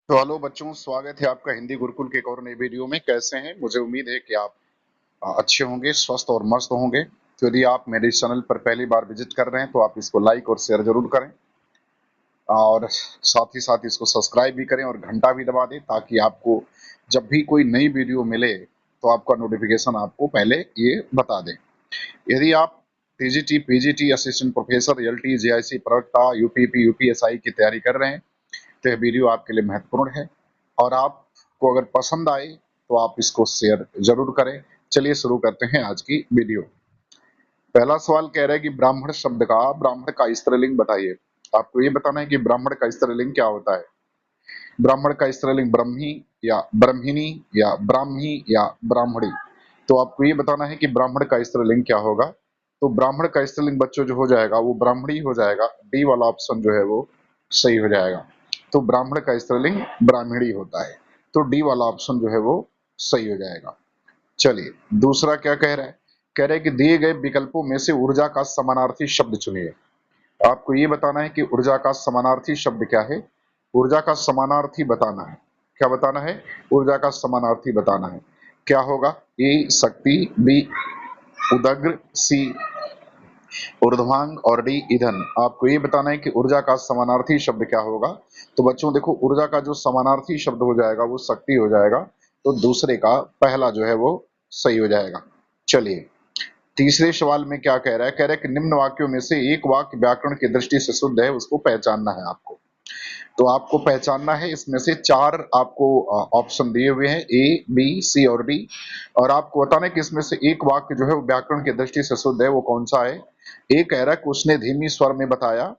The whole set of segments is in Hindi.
तो हेलो बच्चों, स्वागत है आपका हिंदी गुरुकुल के एक और नए वीडियो में। कैसे हैं? मुझे उम्मीद है कि आप अच्छे होंगे, स्वस्थ और मस्त होंगे। तो यदि आप मेरे इस चैनल पर पहली बार विजिट कर रहे हैं तो आप इसको लाइक और शेयर जरूर करें, और साथ ही साथ इसको सब्सक्राइब भी करें और घंटा भी दबा दें, ताकि आपको जब भी कोई नई वीडियो मिले तो आपका नोटिफिकेशन आपको पहले ये बता दें। यदि आप TGT, PGT, assistant professor, LT, JIC, प्रवक्ता, यूपीपी, यूपीएसआई की तैयारी कर रहे हैं तो यह वीडियो आपके लिए महत्वपूर्ण है, और आपको अगर पसंद आए तो आप इसको शेयर जरूर करें। चलिए शुरू करते हैं आज की वीडियो। पहला सवाल कह रहा है कि ब्राह्मण का स्त्रीलिंग बताइए। आपको ये बताना है कि ब्राह्मण का स्त्रीलिंग क्या होता है। ब्राह्मण का स्त्रीलिंग ब्रह्मी या ब्रह्मिणी या ब्राह्मी या ब्राह्मणी। तो आपको ये बताना है कि ब्राह्मण का स्त्रीलिंग क्या होगा। तो ब्राह्मण का स्त्रीलिंग बच्चों जो हो जाएगा वो ब्राह्मणी हो जाएगा। डी वाला ऑप्शन जो है वो सही हो जाएगा। तो ब्राह्मण का स्त्रीलिंग ब्राह्मणी होता है, तो डी वाला ऑप्शन जो है वो सही हो जाएगा। चलिए दूसरा क्या कह रहा है। कह रहा है कि दिए गए विकल्पों में से ऊर्जा का समानार्थी शब्द चुनिए। आपको ये बताना है कि ऊर्जा का समानार्थी शब्द क्या है। ऊर्जा का समानार्थी बताना है। क्या बताना है? ऊर्जा का समानार्थी बताना है। क्या होगा? ए शक्ति, बी उदग्र, सी ऊर्ध्वांग और डी ईंधन। आपको ये बताना है कि ऊर्जा का समानार्थी शब्द क्या होगा। तो बच्चों देखो, ऊर्जा का जो समानार्थी शब्द हो जाएगा वो शक्ति हो जाएगा, तो दूसरे का पहला जो है वो सही हो जाएगा। चलिए तीसरे सवाल में क्या कह रहा है। कह रहा है कि निम्न वाक्यों में से एक वाक्य व्याकरण की दृष्टि से शुद्ध है, उसको पहचानना है आपको। तो आपको पहचानना है, इसमें से चार आपको ऑप्शन दिए हुए हैं, ए, बी, सी और डी। और आपको बताना है कि इसमें से एक वाक्य जो है वो व्याकरण की दृष्टि से शुद्ध है, वो कौन सा है। ए कह रहा है कि उसने धीमी स्वर में बताया।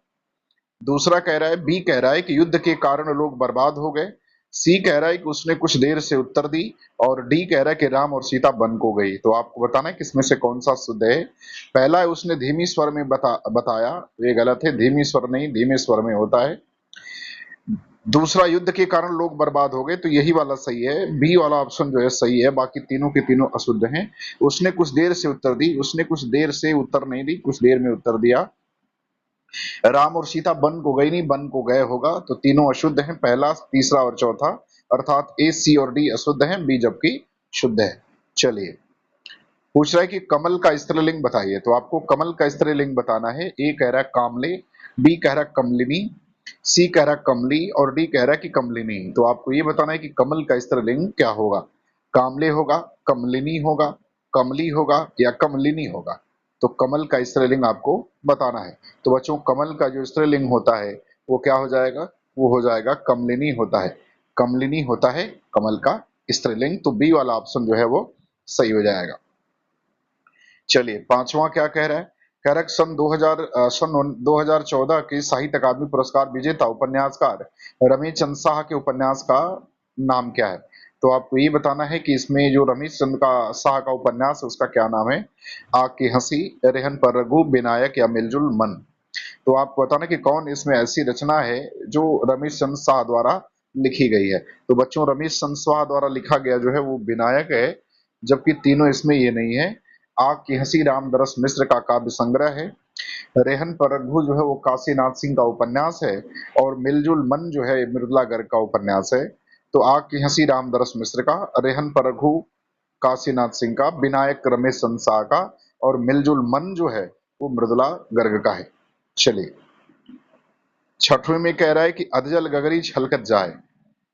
दूसरा कह रहा है, बी कह रहा है कि युद्ध के कारण लोग बर्बाद हो गए। सी कह रहा है कि उसने कुछ देर से उत्तर दी। और डी कह रहा है कि राम और सीता वन को गई। तो आपको बताना है कि इसमें से कौन सा शुद्ध है। पहला है उसने धीमी स्वर में बताया, ये गलत है। धीमी स्वर नहीं, धीमे स्वर में होता है। दूसरा, युद्ध के कारण लोग बर्बाद हो गए, तो यही वाला सही है। बी वाला ऑप्शन जो है सही है, बाकी तीनों के तीनों अशुद्ध हैं। उसने कुछ देर से उत्तर दी, उसने कुछ देर से उत्तर नहीं दी, कुछ देर में उत्तर दिया। राम और सीता वन को गई नहीं, वन को गए होगा। तो तीनों अशुद्ध हैं, पहला, तीसरा और चौथा। अर्थात ए, सी और डी अशुद्ध हैं, बी जबकि शुद्ध है। चलिए पूछ रहा है कि कमल का स्त्रीलिंग बताइए। तो आपको कमल का स्त्रीलिंग बताना है। ए कह रहा है कामले, बी कह रहा है कमलिनी, सी कह रहा है कमली और डी कह रहा है कि कमलिनी। तो आपको ये बताना है कि कमल का स्त्रीलिंग क्या होगा। कामले होगा, कमलिनी होगा, कमली होगा या कमलिनी होगा। तो कमल का स्त्रीलिंग आपको बताना है। तो बच्चों कमल का जो स्त्रीलिंग होता है वो क्या हो जाएगा? वो हो जाएगा कमलिनी होता है। कमलिनी होता है कमल का स्त्रीलिंग। तो बी वाला ऑप्शन जो है वो सही हो जाएगा। चलिए पांचवा क्या कह रहा है। कह रहा है कि सन 2014 के साहित्य अकादमी पुरस्कार विजेता उपन्यासकार रमेश चंद्र शाह के उपन्यास का नाम क्या है। तो आपको ये बताना है कि इसमें जो रमेश चंद्र का शाह का उपन्यास है उसका क्या नाम है। आग की हंसी, रेहन पर रघु, विनायक या मिलजुल मन। तो आपको बताना कि कौन इसमें ऐसी रचना है जो रमेश चंद्र शाह द्वारा लिखी गई है। तो बच्चों रमेश चंद्र शाह द्वारा लिखा गया जो है वो विनायक है, जबकि तीनों इसमें ये नहीं है। आग की हंसी रामदरस मिश्र का काव्य संग्रह है। रेहन पर रघु जो है वो काशीनाथ सिंह का उपन्यास है। और मिलजुल मन जो है मृदुला गर्ग का उपन्यास है। तो आग की हंसी रामदरस मिश्र का, रेहन पर रघु काशीनाथ सिंह का, विनायक रमेश चंद्र शाह का, और मिलजुल मन जो है वो मृदुला गर्ग का है। चलिए छठवें में कह रहा है कि अधजल गगरी छलकत जाए।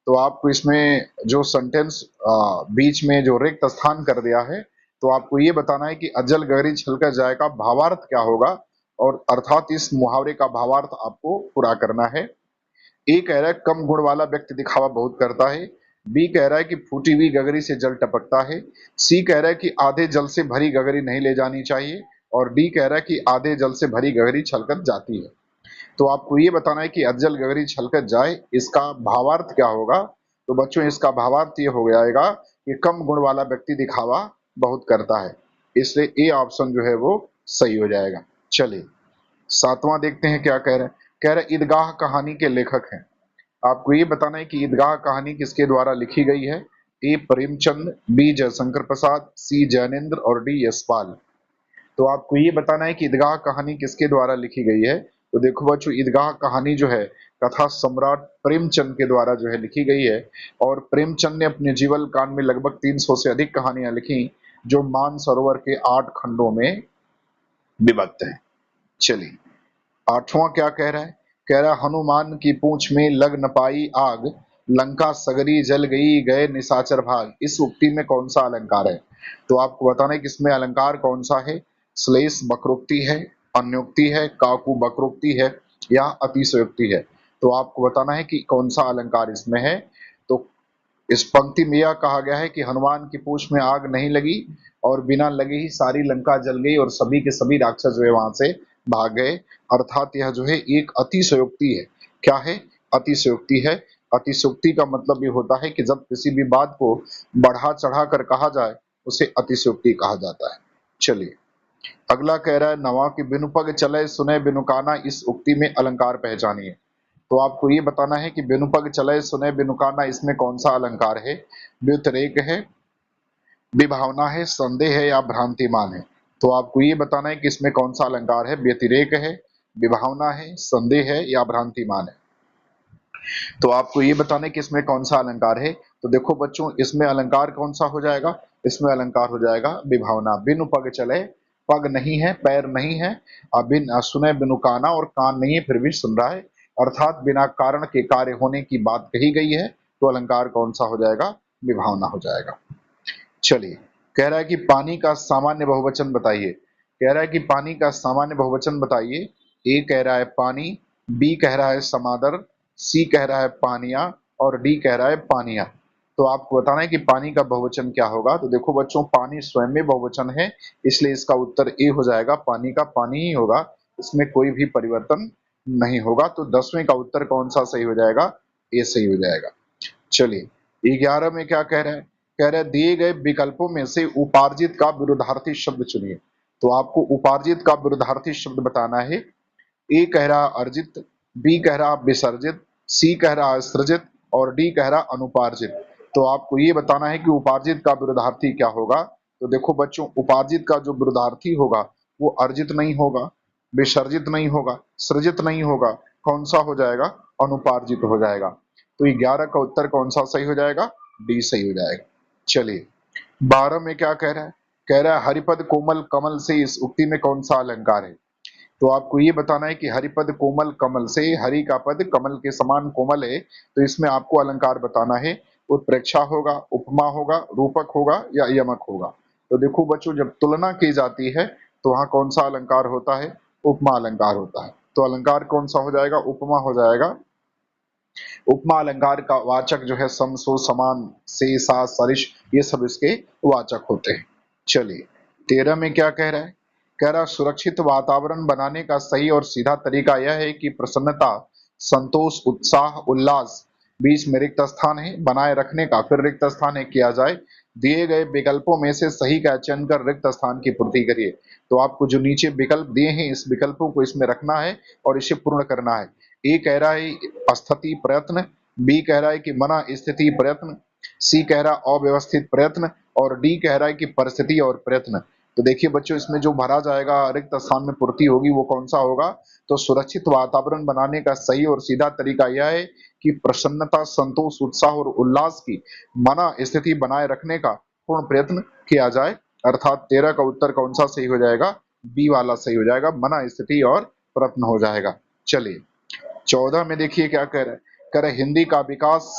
तो आपको इसमें जो सेंटेंस बीच में जो रिक्त स्थान कर दिया है, तो आपको ये बताना है कि अजल गगरी छलकत जाए का भावार्थ क्या होगा, और अर्थात इस मुहावरे का भावार्थ आपको पूरा करना है। ए कह रहा है कम गुण वाला व्यक्ति दिखावा बहुत करता है। बी कह रहा है कि फूटी हुई गगरी से जल टपकता है। सी कह रहा है कि आधे जल से भरी गगरी नहीं ले जानी चाहिए। और डी कह रहा है कि आधे जल से भरी गगरी छलकत जाती है। तो आपको ये बताना है कि अज्जल गगरी छलकत जाए, इसका भावार्थ क्या होगा। तो बच्चों इसका भावार्थ ये हो जाएगा कि कम गुण वाला व्यक्ति दिखावा बहुत करता है। इसलिए ए ऑप्शन जो है वो सही हो जाएगा। चलिए सातवां देखते हैं क्या कह रहे हैं। कह रहे ईदगाह कहानी के लेखक हैं। आपको ये बताना है कि ईदगाह कहानी किसके द्वारा लिखी गई है। ए प्रेमचंद, बी जयशंकर प्रसाद, सी जैनेन्द्र और डी यशपाल। तो आपको ये बताना है कि ईदगाह कहानी किसके द्वारा लिखी गई है। तो देखो बच्चों ईदगाह कहानी जो है कथा सम्राट प्रेमचंद के द्वारा जो है लिखी गई है। और प्रेमचंद ने अपने जीवन काल में लगभग 300 से अधिक कहानियां लिखी, जो मानसरोवर के 8 खंडों में विभक्त है। चलिए, आठवां क्या कह रहा है? कह रहा है, हनुमान की पूंछ में लग न पाई आग, लंका सगरी जल गई गए निशाचर भाग। इस उक्ति में कौन सा अलंकार है? तो आपको बताना है कि इसमें अलंकार कौन सा है। श्लेष वक्रोक्ति है, अन्योक्ति है, काकू वक्रोक्ति है, या अतिशयोक्ति है। तो आपको बताना है कि कौन सा अलंकार इसमें है। तो इस पंक्ति में यह कहा गया है कि हनुमान की पूंछ में आग नहीं लगी और बिना लगे ही सारी लंका जल गई और सभी के सभी राक्षस जो है वहां से भाग गए। अर्थात यह जो है एक अतिशयोक्ति है। क्या है? अतिशयोक्ति है। अतिशयोक्ति का मतलब ये होता है कि जब किसी भी बात को बढ़ा चढ़ा कर कहा जाए उसे अतिशयोक्ति कहा जाता है। चलिए, अगला कह रहा है, नवा की बिनु पग चले सुने बिनु काना। इस उक्ति में अलंकार पहचानिए। तो आपको ये बताना है कि बिनु पग चले सुने बिनु काना, इसमें कौन सा अलंकार है। व्युतिरेक है, विभावना है, संदेह है, या भ्रांतिमान है। तो आपको ये बताना है कि इसमें कौन सा अलंकार है। व्यतिरेक है, विभावना है, संदेह है, या भ्रांतिमान है। तो आपको ये बताना है कि इसमें कौन सा अलंकार है। तो देखो बच्चों, इसमें अलंकार कौन सा हो जाएगा? इसमें अलंकार हो जाएगा विभावना। बिनु पग चले, पग नहीं है, पैर नहीं है, बिन सुने बिनु काना, और कान नहीं है फिर भी सुन रहा है, अर्थात बिना कारण के कार्य होने की बात कही गई है। तो अलंकार कौन सा हो जाएगा? विभावना हो जाएगा। चलिए, कह रहा है कि पानी का सामान्य बहुवचन बताइए। कह रहा है कि पानी का सामान्य बहुवचन बताइए। ए कह रहा है पानी, बी कह रहा है समादर, सी कह रहा है पानिया, और डी कह रहा है पानिया। तो आपको बताना है कि पानी का बहुवचन क्या होगा। तो देखो बच्चों, पानी स्वयं में बहुवचन है, इसलिए इसका उत्तर ए हो जाएगा। पानी का पानी ही होगा, इसमें कोई भी परिवर्तन नहीं होगा। तो 10वें का उत्तर कौन सा सही हो जाएगा? ए सही हो जाएगा। चलिए, 11 में क्या कह रहा है? कह रहा है, दिए गए विकल्पों में से उपार्जित का विरुद्धार्थी शब्द चुनिए। तो आपको उपार्जित का विरुद्धार्थी शब्द बताना है। ए कह रहा अर्जित, बी कह रहा विसर्जित, सी कह रहा सृजित, और डी कह रहा अनुपार्जित। तो आपको ये बताना है कि उपार्जित का विरुद्धार्थी क्या होगा। तो देखो बच्चों, उपार्जित का जो विरुद्धार्थी होगा वो अर्जित नहीं होगा, विसर्जित नहीं होगा, सृजित नहीं होगा। कौन सा हो जाएगा? अनुपार्जित हो जाएगा। तो 11 का उत्तर कौन सा सही हो जाएगा? डी सही हो जाएगा। चलिए, 12 में क्या कह रहा है? कह रहा है, हरिपद कोमल कमल से। इस उक्ति में कौन सा अलंकार है? तो आपको ये बताना है कि हरिपद कोमल कमल से, हरि का पद कमल के समान कोमल है, तो इसमें आपको अलंकार बताना है। उत्प्रेक्षा होगा, उपमा होगा, रूपक होगा, या यमक होगा। तो देखो बच्चों, जब तुलना की जाती है तो वहां कौन सा अलंकार होता है? उपमा अलंकार होता है। तो अलंकार कौन सा हो जाएगा? उपमा हो जाएगा। उपमा अलंकार का वाचक जो है सम, सो, समान, से, सा, सरिश, ये सब इसके वाचक होते हैं। चलिए, 13 में क्या कह रहा है? कह रहा, सुरक्षित वातावरण बनाने का सही और सीधा तरीका यह है कि प्रसन्नता, संतोष, उत्साह, उल्लास, बीच में रिक्त स्थान है, बनाए रखने का फिर रिक्त स्थान है किया जाए। दिए गए विकल्पों में से सही का चयन कर रिक्त स्थान की पूर्ति करिए। तो आपको जो नीचे विकल्प दिए हैं, इस विकल्पों को इसमें रखना है और इसे पूर्ण करना है। ए कह रहा है स्थिति प्रयत्न, बी कह रहा है कि मना स्थिति प्रयत्न, सी कह रहा अव्यवस्थित प्रयत्न, और डी कह रहा है कि परिस्थिति और प्रयत्न। तो देखिए बच्चों, इसमें जो भरा जाएगा रिक्त स्थान में पूर्ति होगी वो कौन सा होगा? तो सुरक्षित वातावरण बनाने का सही और सीधा तरीका यह है कि प्रसन्नता, संतोष, उत्साह और उल्लास की मना स्थिति बनाए रखने का पूर्ण प्रयत्न किया जाए। अर्थात 13 का उत्तर कौन सा सही हो जाएगा? बी वाला सही हो जाएगा, मना स्थिति और प्रयत्न हो जाएगा। चलिए, 14 में देखिए क्या कह रहा है? कह रहा है, हिंदी का विकास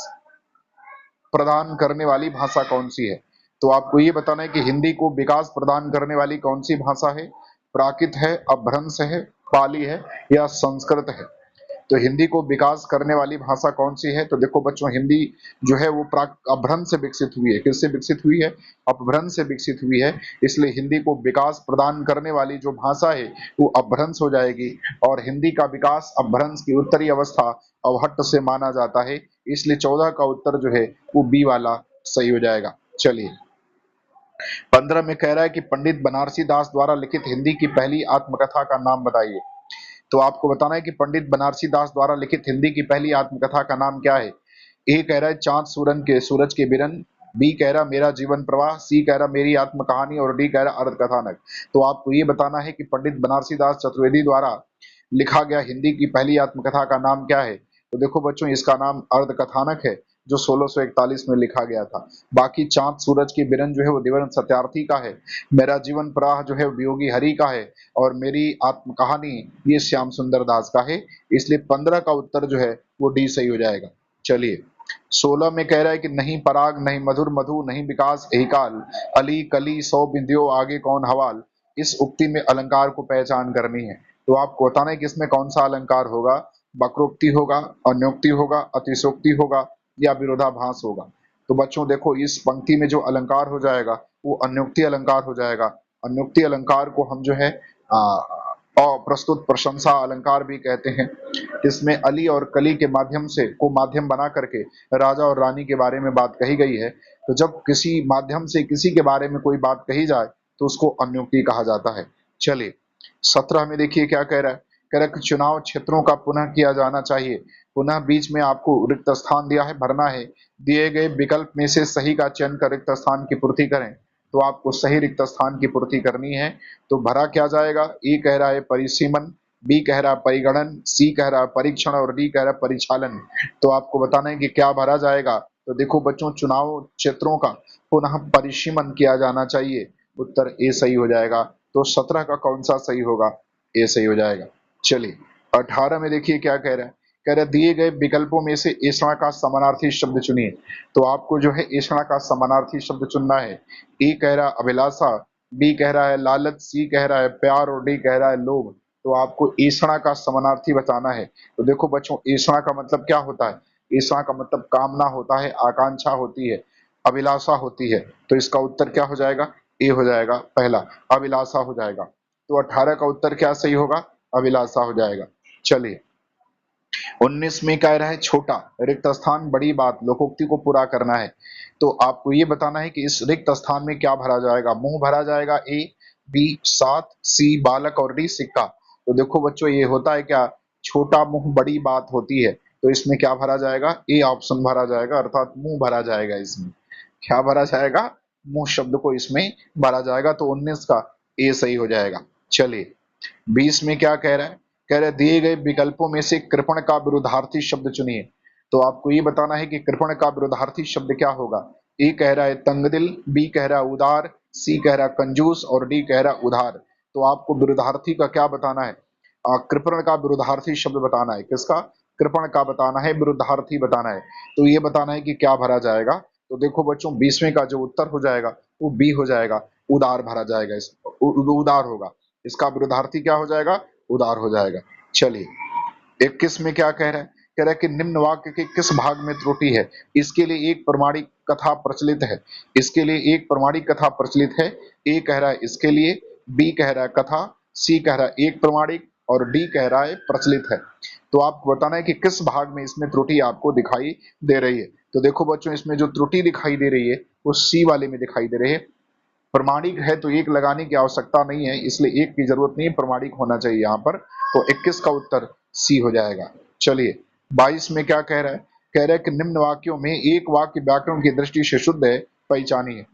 प्रदान करने वाली भाषा कौन सी है? तो आपको ये बताना है कि हिंदी को विकास प्रदान करने वाली कौन सी भाषा है। प्राकृत है, अपभ्रंश है, पाली है, या संस्कृत है। तो हिंदी को विकास करने वाली भाषा कौन सी है? तो देखो बच्चों, हिंदी जो है वो अपभ्रंश से विकसित हुई है। किससे विकसित हुई है? अपभ्रंश से विकसित हुई है। इसलिए हिंदी को विकास प्रदान करने वाली जो भाषा है वो अपभ्रंश हो जाएगी। और हिंदी का विकास अपभ्रंश की उत्तरी अवस्था अवहट्ट से माना जाता है। इसलिए 14 का उत्तर जो है वो बी वाला सही हो जाएगा। चलिए, 15 में कह रहा है कि पंडित बनारसी दास द्वारा लिखित हिंदी की पहली आत्मकथा का नाम बताइए। तो आपको बताना है कि पंडित बनारसी दास द्वारा लिखित हिंदी की पहली आत्मकथा का नाम क्या है। ए कह रहा है चांद सूरज के बिरन, बी कह रहा मेरा जीवन प्रवाह, सी कह रहा मेरी आत्म कहानी, और डी कह रहा अर्ध कथानक। तो आपको ये बताना है कि पंडित बनारसी दास चतुर्वेदी द्वारा लिखा गया हिंदी की पहली आत्मकथा का नाम क्या है। तो देखो बच्चों इसका नाम अर्धकथानक है, जो 1641 में लिखा गया था। बाकी चांद सूरज की बिरन जो है वो दिवरन सत्यार्थी का है। मेरा जीवन प्रवाह जो है वो वियोगी हरि का है। और मेरी आत्म कहानी ये श्याम सुंदर दास का है। इसलिए 15 का उत्तर जो है वो डी सही हो जाएगा। चलिए 16 में कह रहा है कि नहीं पराग नहीं मधुर मधु नहीं विकास यही काल, अली कली सौ बिंदियो आगे कौन हवाल। इस उक्ति में अलंकार को पहचान करनी है। तो आपको बताना है कि इसमें कौन सा अलंकार होगा। वक्रोक्ति होगा, अन्योक्ति होगा, अतिशोक्ति होगा या विरोधाभास होगा। तो बच्चों देखो इस पंक्ति में जो अलंकार हो जाएगा वो अन्योक्ति अलंकार हो जाएगा। अन्योक्ति अलंकार को हम जो है अप्रस्तुत प्रशंसा अलंकार भी कहते हैं। इसमें अली और कली के माध्यम से को माध्यम बना करके राजा और रानी के बारे में बात कही गई है। तो जब किसी माध्यम से किसी के बारे में कोई बात कही जाए तो उसको अन्योक्ति कहा जाता है। चलिए 17 में देखिए क्या कह रहा है। कह रहा है कि चुनाव क्षेत्रों का पुनः किया जाना चाहिए। पुनः बीच में आपको रिक्त स्थान दिया है, भरना है। दिए गए विकल्प में से सही का चयन कर रिक्त स्थान की पूर्ति करें। तो आपको सही रिक्त स्थान की पूर्ति करनी है। तो भरा क्या जाएगा। ए कह रहा है परिसीमन, बी कह रहा है परिगणन, सी कह रहा है परीक्षण और डी कह रहा है परिचालन। तो आपको बताना है कि क्या भरा जाएगा। तो देखो बच्चों चुनाव क्षेत्रों का पुनः परिसीमन किया जाना चाहिए। उत्तर ए सही हो जाएगा। तो 17 का कौन सा सही होगा। ए सही हो जाएगा। चलिए 18 में देखिए क्या कह रहा है। कह रहा है दिए गए विकल्पों में से ऐसा का समानार्थी शब्द चुनिए। तो आपको जो है ऐसा का समानार्थी शब्द चुनना है। ए कह रहा है अभिलाषा, बी कह रहा है लालच, सी कह रहा है प्यार और डी कह रहा है लोभ। तो आपको ऐसा का समानार्थी बताना है। तो देखो बच्चों ऐसा का मतलब क्या होता है। ऐसा का मतलब कामना होता है, आकांक्षा होती है, अभिलाषा होती है। तो इसका उत्तर क्या हो जाएगा। ए हो जाएगा पहला, अभिलाषा हो जाएगा। तो 18 का उत्तर क्या सही होगा। अभिलाषा हो जाएगा। चलिए 19 में कह रहा है छोटा रिक्त स्थान बड़ी बात लोकोक्ति को पूरा करना है। तो आपको ये बताना है कि इस रिक्त स्थान में क्या भरा जाएगा। मुंह भरा जाएगा ए, बी सात, सी बालक और डी सिक्का। तो देखो बच्चों ये होता है क्या, छोटा मुंह बड़ी बात होती है। तो इसमें क्या भरा जाएगा। ए ऑप्शन भरा जाएगा, अर्थात मुंह भरा जाएगा। इसमें क्या भरा जाएगा, मुंह शब्द को इसमें भरा जाएगा। तो 19 का ए सही हो जाएगा। चलिए 20 में क्या कह रहा है। कह रहा है दिए गए विकल्पों में से कृपण का विरुद्धार्थी शब्द चुनिए। तो आपको ये बताना है कि कृपण का विरुद्धार्थी शब्द क्या होगा। ए कह रहा है तंगदिल, बी कह रहा है उदार, सी कह रहा है कंजूस और डी कह रहा है उधार। तो आपको विरुद्धार्थी का क्या बताना है। कृपण का विरुद्धार्थी शब्द बताना है। किसका, कृपण का बताना है, विरुद्धार्थी बताना है। तो ये बताना है कि क्या भरा जाएगा। तो देखो बच्चों 20वें का जो उत्तर हो जाएगा वो बी हो जाएगा, उदार भरा जाएगा। उदार होगा। इसका विरुद्धार्थी क्या हो जाएगा, उदार हो जाएगा। चलिए 21 में क्या कह रहा है। कह रहा है कि निम्न वाक्य के किस भाग में त्रुटि है। इसके लिए एक प्रमाणिक कथा प्रचलित है। इसके लिए एक प्रमाणिक कथा प्रचलित है। ए कह रहा है इसके लिए, बी कह रहा है कथा, सी कह रहा है एक प्रमाणिक और डी कह रहा है प्रचलित है। तो आपको बताना है कि किस भाग में इसमें त्रुटि आपको दिखाई दे रही है। तो देखो बच्चों इसमें जो त्रुटि दिखाई दे रही है वो सी वाले में दिखाई दे रही है। प्रमाणिक है तो एक लगाने की आवश्यकता नहीं है, इसलिए एक की जरूरत नहीं है, प्रमाणिक होना चाहिए यहाँ पर। तो 21 का उत्तर सी हो जाएगा। चलिए 22 में क्या कह रहा है। कह रहा है कि निम्न वाक्यों में एक वाक्य व्याकरण की दृष्टि से शुद्ध है, पहचानिए।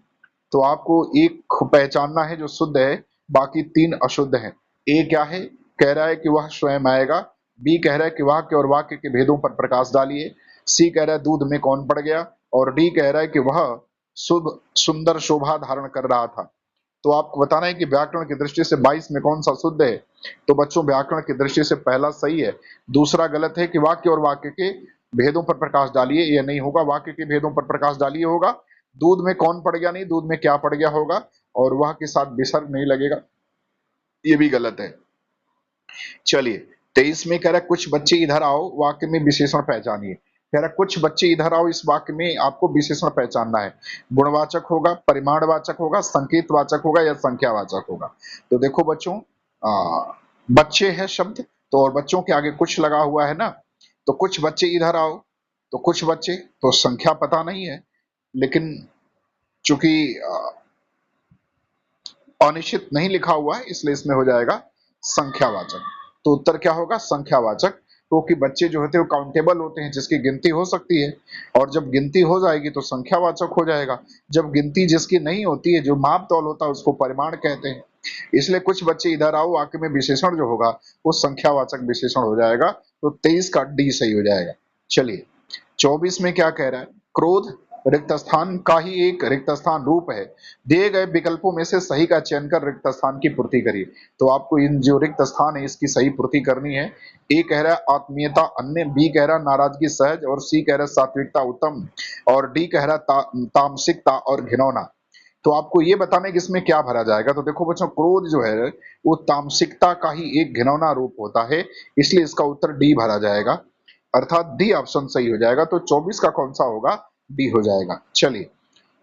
तो आपको एक पहचानना है जो शुद्ध है, बाकी 3 अशुद्ध हैं। ए क्या है, कह रहा है कि वह स्वयं आएगा। बी कह रहा है कि वाक्य और वाक्य के भेदों पर प्रकाश डालिए। सी कह रहा है दूध में कौन पड़ गया। और डी कह रहा है कि वह शुद्ध सुंदर शोभा धारण कर रहा था। तो आपको बताना है कि व्याकरण की दृष्टि से 22 में कौन सा शुद्ध है। तो बच्चों व्याकरण की दृष्टि से पहला सही है, दूसरा गलत है कि वाक्य और वाक्य के भेदों पर प्रकाश डालिए। ये नहीं होगा, वाक्य के भेदों पर प्रकाश डालिए होगा। दूध में कौन पड़ गया नहीं, दूध में क्या पड़ गया होगा। और वह के साथ विसर्ग नहीं लगेगा, ये भी गलत है। चलिए 23 में कह रहा है कुछ बच्चे इधर आओ, वाक्य में विशेषण पहचानिए। कह रहा है कुछ बच्चे इधर आओ, इस वाक्य में आपको विशेषण पहचानना है। गुणवाचक होगा, परिमाणवाचक होगा, संकेतवाचक होगा या संख्यावाचक होगा। तो देखो बच्चों बच्चे है शब्द, तो और बच्चों के आगे कुछ लगा हुआ है ना। तो कुछ बच्चे इधर आओ, तो कुछ बच्चे तो संख्या पता नहीं है, लेकिन चूंकि अनिश्चित नहीं लिखा हुआ है इसलिए इसमें हो जाएगा संख्यावाचक। तो उत्तर क्या होगा, संख्यावाचक। क्योंकि बच्चे जो होते हैं वो काउंटेबल होते हैं, जिसकी गिनती हो सकती है। और जब गिनती हो जाएगी तो संख्यावाचक हो जाएगा। जब गिनती जिसकी नहीं होती है, जो माप तौल होता है, उसको परिमाण कहते हैं। इसलिए कुछ बच्चे इधर आओ वाक्य में विशेषण जो होगा वो संख्यावाचक विशेषण हो जाएगा। तो 23 का डी सही हो जाएगा। चलिए 24 में क्या कह रहा है, क्रोध रिक्त स्थान का ही एक रिक्त स्थान रूप है, दिए गए विकल्पों में से सही का चयन कर रिक्त स्थान की पूर्ति करिए। तो आपको इन जो रिक्त स्थान है इसकी सही पूर्ति करनी है। ए कह रहा है आत्मीयता अन्य, बी कह रहा है नाराजगी सहज, और सी कह रहा है सात्विकता उत्तम, और डी कह रहा है तामसिकता और घिनौना। तो आपको ये बताना है कि इसमें क्या भरा जाएगा। तो देखो बच्चों, क्रोध जो है वो तामसिकता का ही एक घिनौना रूप होता है, इसलिए इसका उत्तर डी भरा जाएगा, अर्थात डी ऑप्शन सही हो जाएगा। तो 24 का कौन सा होगा, डी हो जाएगा। चलिए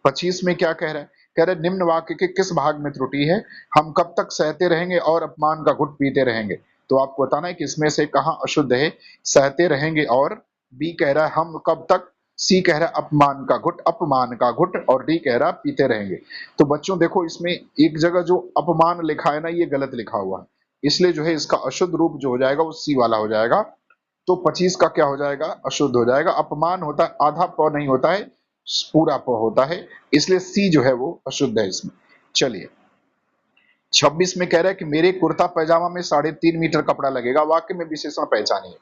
25 में क्या कह रहा है, कह रहे निम्न वाक्य के किस भाग में त्रुटि है, हम कब तक सहते रहेंगे और अपमान का घुट पीते रहेंगे। तो आपको बताना है कि इसमें से कहाँ अशुद्ध है, सहते रहेंगे और, बी कह रहा है हम कब तक, सी कह रहा है अपमान का घुट, और डी कह रहा है पीते रहेंगे। तो बच्चों देखो इसमें एक जगह जो अपमान लिखा है ना ये गलत लिखा हुआ है, इसलिए जो है इसका अशुद्ध रूप जो हो जाएगा वो सी वाला हो जाएगा। तो 25 का क्या हो जाएगा, अशुद्ध हो जाएगा। अपमान होता है आधा प नहीं होता है, पूरा प होता है, इसलिए सी जो है वो अशुद्ध है इसमें। चलिए 26 में कह रहा है कि मेरे कुर्ता पैजामा में 3.5 मीटर कपड़ा लगेगा, वाक्य में विशेषण पहचानिए।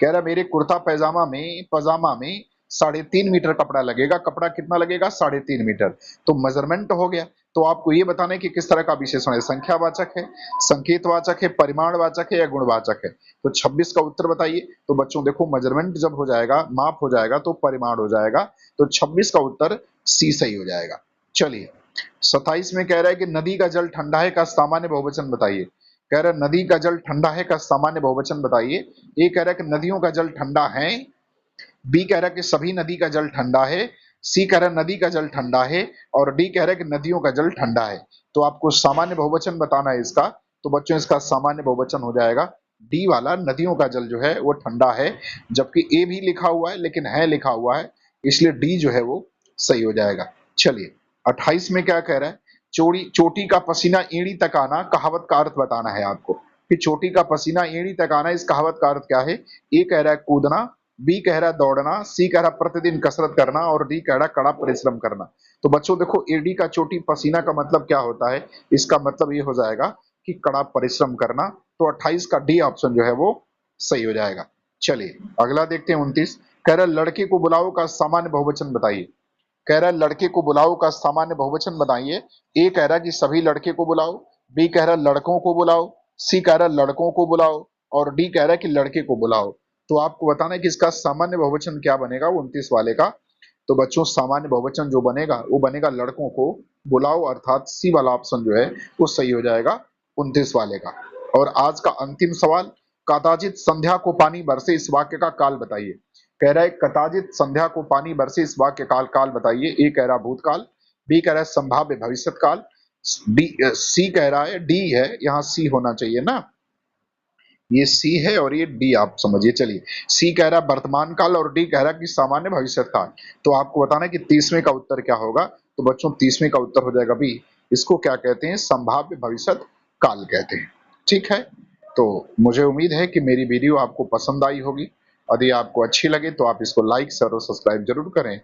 कह रहा है मेरे कुर्ता पजामा में 3.5 मीटर कपड़ा लगेगा, कपड़ा कितना लगेगा, 3.5 मीटर। तो मेजरमेंट हो गया। तो आपको ये बताना है कि किस तरह का विशेषण है, संख्यावाचक है, संकेतवाचक है, परिमाणवाचक है या गुणवाचक है। तो 26 का उत्तर बताइए। तो बच्चों देखो मेजरमेंट जब हो जाएगा, माप हो जाएगा तो परिमाण हो जाएगा, तो 26 का उत्तर सी सही हो जाएगा। चलिए 27 में कह रहा है कि नदी का जल ठंडा है का सामान्य बहुवचन बताइए। कह रहा है नदी का जल ठंडा है का सामान्य बहुवचन बताइए। ए कह रहा है कि नदियों का जल ठंडा है, बी कह रहा है कि सभी नदी का जल ठंडा है, सी कह रहा है नदी का जल ठंडा है, और डी कह रहा है कि नदियों का जल ठंडा है। तो आपको सामान्य बहुवचन बताना है इसका। तो बच्चों इसका सामान्य बहुवचन हो जाएगा डी वाला, नदियों का जल जो है वो ठंडा है, जबकि ए भी लिखा हुआ है लेकिन है लिखा हुआ है, इसलिए डी जो है वो सही हो जाएगा। चलिए 28 में क्या कह रहा है, चोटी का पसीना एड़ी तक आना, कहावत का अर्थ बताना है आपको कि चोटी का पसीना एड़ी तक आना, इस कहावत का अर्थ क्या है। ए कह रहा है कूदना, बी कह रहा है दौड़ना, सी कह रहा है प्रतिदिन कसरत करना, और डी कह रहा है कड़ा परिश्रम करना। तो बच्चों देखो एडी का चोटी पसीना का मतलब क्या होता है, इसका मतलब ये हो जाएगा कि कड़ा परिश्रम करना। तो 28 का डी ऑप्शन जो है वो सही हो जाएगा। चलिए अगला देखते हैं 29। कह रहा है लड़के को बुलाओ का सामान्य बहुवचन बताइए। कह रहा है लड़के को बुलाओ का सामान्य बहुवचन बताइए। ए कह रहा है कि सभी लड़के को बुलाओ, बी कह रहा है लड़कों को बुलाओ, सी कह रहा है लड़कों को बुलाओ, और डी कह रहा है कि लड़के को बुलाओ। तो आपको बताना है कि इसका सामान्य बहुवचन क्या बनेगा 29 वाले का। तो बच्चों सामान्य बहुवचन जो बनेगा वो बनेगा लड़कों को बुलाओ, अर्थात सी वाला ऑप्शन जो है वो सही हो जाएगा 29 वाले का। और आज का अंतिम सवाल, कदाचित संध्या को पानी बरसे इस वाक्य का काल बताइए। कह रहा है कदाचित संध्या को पानी बरसे इस वाक्य काल काल बताइए। ए कह रहा है भूतकाल, बी कह रहा है संभाव्य भविष्यत काल, सी कह रहा है, डी है, यहाँ सी होना चाहिए ना, ये सी है और ये डी आप समझिए। चलिए सी कह रहा है वर्तमान काल और डी कह रहा है कि सामान्य भविष्यत काल। तो आपको बताना है कि 30वें का उत्तर क्या होगा। तो बच्चों 30वें का उत्तर हो जाएगा बी, इसको क्या कहते हैं, संभाव्य भविष्यत काल कहते हैं। ठीक है, तो मुझे उम्मीद है कि मेरी वीडियो आपको पसंद आई होगी। यदि आपको अच्छी लगे तो आप इसको लाइक शेयर और सब्सक्राइब जरूर करें।